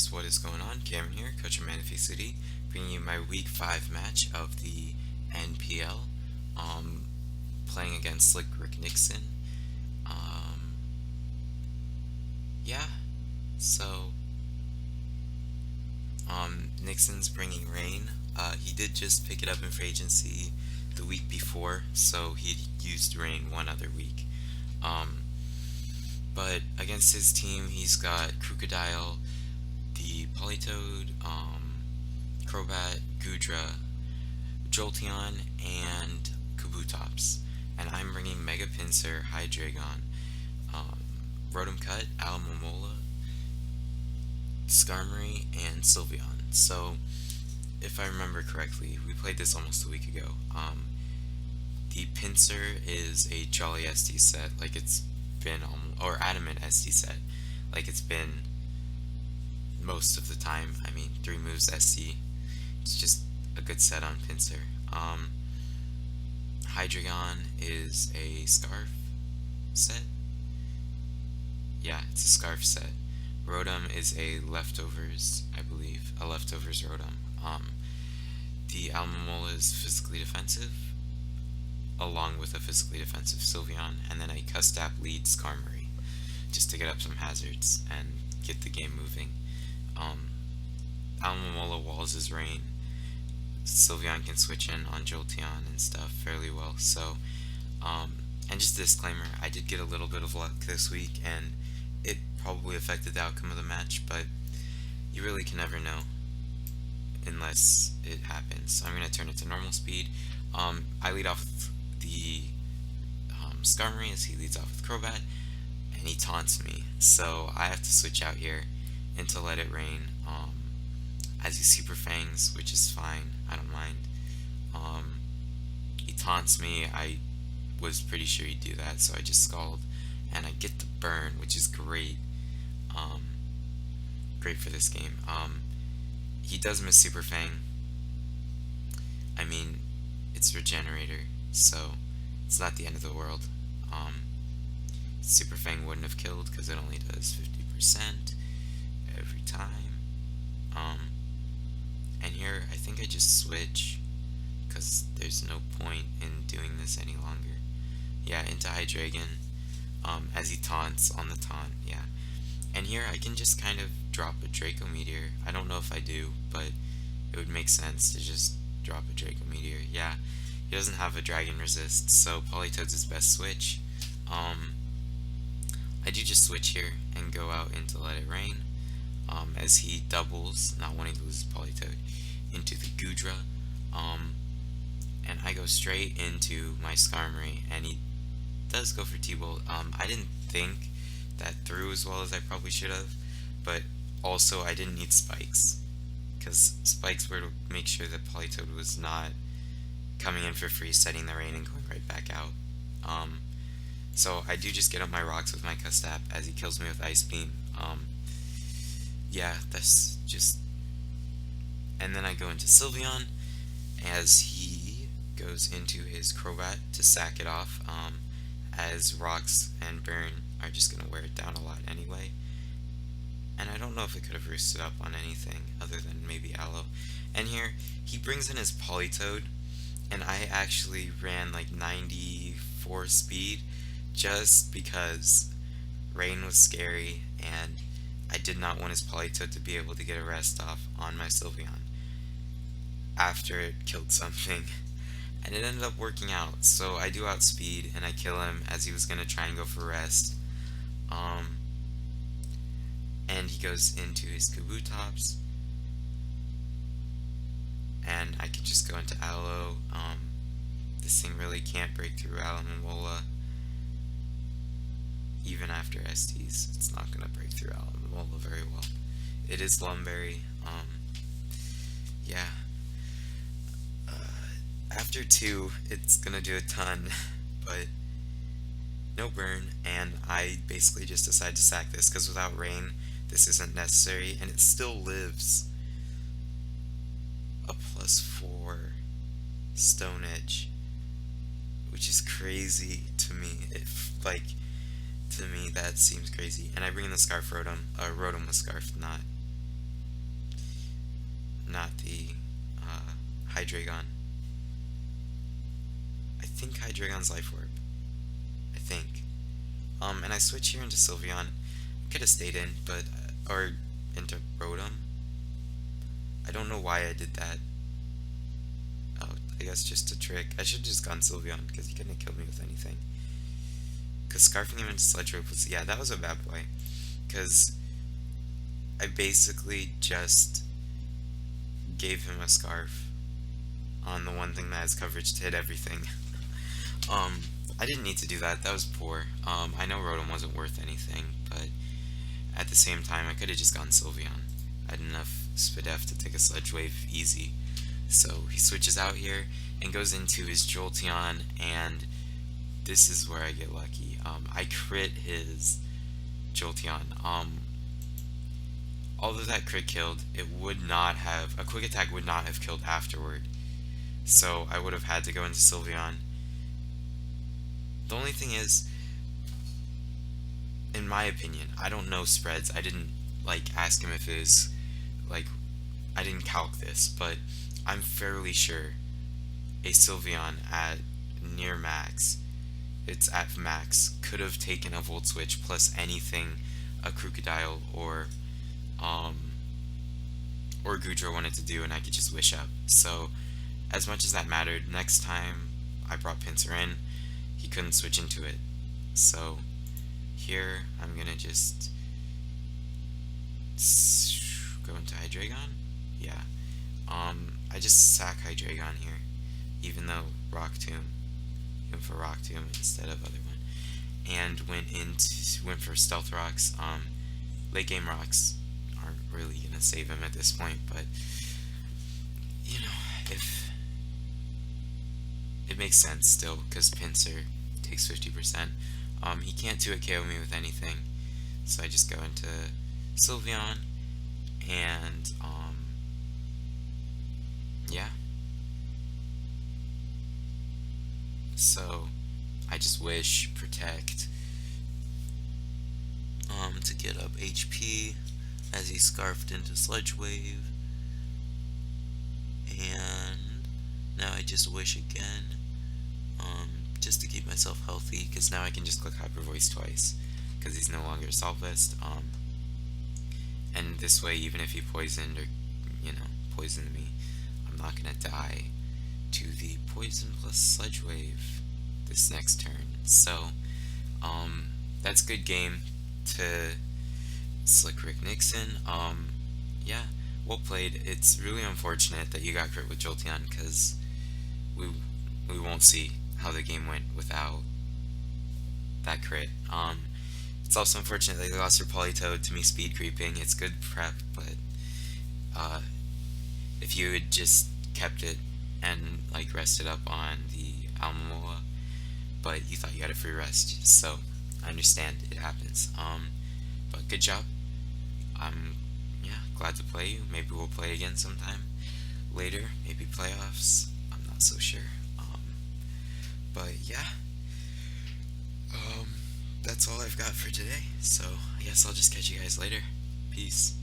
guys, what is going on? Cameron here, coach of Manatee City, bringing you my Week 5 match of the NPL, um, playing against SlickRickNixon. Um, yeah, so, Nixon's bringing rain. He did just pick it up in free agency the week before, so he used rain one other week. Um, but against his team, he's got Crocodile, the Polytoad, Crobat, Gudra, Jolteon, and Kabutops. And I'm bringing Mega Pinsir, Hydreigon, um, Rotom Cut, Alamomola, Skarmory, and Sylveon. So, if I remember correctly, we played this almost a week ago. The Pinsir is a Jolly SD set, like it's been, or Adamant SD set, like it's been most of the time. I mean, 3 moves SD. It's just a good set on Pinsir. Hydreigon is a Scarf set. Yeah, it's a Scarf set. Rotom is a Leftovers, I believe. A Leftovers Rotom. The Almamola is physically defensive, along with a physically defensive Sylveon, and then a Custap lead Skarmory, just to get up some hazards and get the game moving. Um, Almamola walls his rain. Sylveon can switch in on Jolteon and stuff fairly well. So, and just a disclaimer, I did get a little bit of luck this week, and it probably affected the outcome of the match, but you really can never know unless it happens. So I'm going to turn it to normal speed. I lead off with the Skarmory as he leads off with Crobat, and he taunts me. So I have to switch out here into Let It Rain. As he Super Fangs, which is fine, I don't mind. He taunts me, I was pretty sure he'd do that, so I just Scald, and I get the burn, which is great. Great for this game. He does miss Super Fang. I mean, it's Regenerator, so it's not the end of the world. Super Fang wouldn't have killed because it only does 50% every time. And here, I think I just switch, because there's no point in doing this any longer. Yeah, into Hydreigon, as he taunts on the taunt, yeah. And here, I can just kind of drop a Draco Meteor. I don't know if I do, but it would make sense to just drop a Draco Meteor. Yeah, he doesn't have a Dragon Resist, so Politoed's his best switch. I do just switch here and go out into Let It Rain. As he doubles, not wanting to lose his Politoed, into the Gudra, and I go straight into my Skarmory, and he does go for T-Bolt. I didn't think that through as well as I probably should have, but also I didn't need spikes, because spikes were to make sure that Politoed was not coming in for free, setting the rain and going right back out. So I do just get up my rocks with my Custap as he kills me with Ice Beam. Yeah, that's just... And then I go into Sylveon as he goes into his Crobat to sack it off, as Rocks and Burn are just going to wear it down a lot anyway. And I don't know if it could have roosted up on anything other than maybe Aloe. And here, he brings in his Politoed, and I actually ran like 94 speed just because rain was scary and I did not want his Politoed to be able to get a rest off on my Sylveon after it killed something. And it ended up working out, so I do outspeed and I kill him as he was going to try and go for rest. And he goes into his Kabutops, and I can just go into Aloe. This thing really can't break through Alamomola. Even after STs, it's not going to break through Alamomola very well. It is Lumberry. Yeah. After 2, it's going to do a ton, but no burn, and I basically just decide to sack this, because without rain, this isn't necessary, and it still lives a +4 Stone Edge, which is crazy to me. To me, that seems crazy. And I bring in the Scarf Rotom, Rotom with Scarf, not Hydreigon. I think Hydreigon's Life Orb. I think. And I switch here into Sylveon. Could have stayed in, but or into Rotom. I don't know why I did that. Oh, I guess just a trick. I should have just gone Sylveon because he couldn't have killed me with anything. Because scarfing him into Sledge Rope was, yeah, that was a bad play. Because I basically just gave him a scarf on the one thing that has coverage to hit everything. I didn't need to do that. That was poor. I know Rotom wasn't worth anything, but at the same time, I could have just gone Sylveon. I had enough Spadef to take a Sledge Wave easy. So he switches out here and goes into his Jolteon, and this is where I get lucky. I crit his Jolteon. Although that crit killed, it would not have, a quick attack would not have killed afterward. So I would have had to go into Sylveon. The only thing is, in my opinion, I don't know spreads. I didn't ask him if it is I didn't calc this, but I'm fairly sure a Sylveon at near max, it's at max, could have taken a Volt Switch plus anything a Crocodile or Goodra wanted to do, and I could just wish up. So as much as that mattered, next time I brought Pinsir in, he couldn't switch into it. So here I'm gonna just go into Hydreigon. Yeah. I just sack Hydreigon here, even though Rock Tomb, went for Rock Tomb instead of other one, and went for Stealth Rocks. Late game rocks aren't really gonna save him at this point, but you know, if it makes sense still, because Pinsir takes 50%. He can't 2-hit KO me with anything, so I just go into Sylveon, and yeah. So I just wish, protect, to get up HP as he scarfed into Sledge Wave, and now I just wish again, just to keep myself healthy, because now I can just click Hyper Voice twice, because he's no longer Assault Vest, and this way, even if he poisoned or, poisoned me, I'm not gonna die to the poison plus Sledge Wave this next turn. So, that's good game to SlickRickNixon. Yeah, well played. It's really unfortunate that you got crit with Jolteon, because we won't see how the game went without that crit. It's also unfortunate that you lost your Politoed to me speed creeping. It's good prep, but if you had just kept it and rested up on the Almamoa, but you thought you had a free rest, so I understand, it happens. But good job. I'm glad to play you. Maybe we'll play again sometime later, maybe playoffs, I'm not so sure. But yeah, that's all I've got for today, so I guess I'll just catch you guys later. Peace.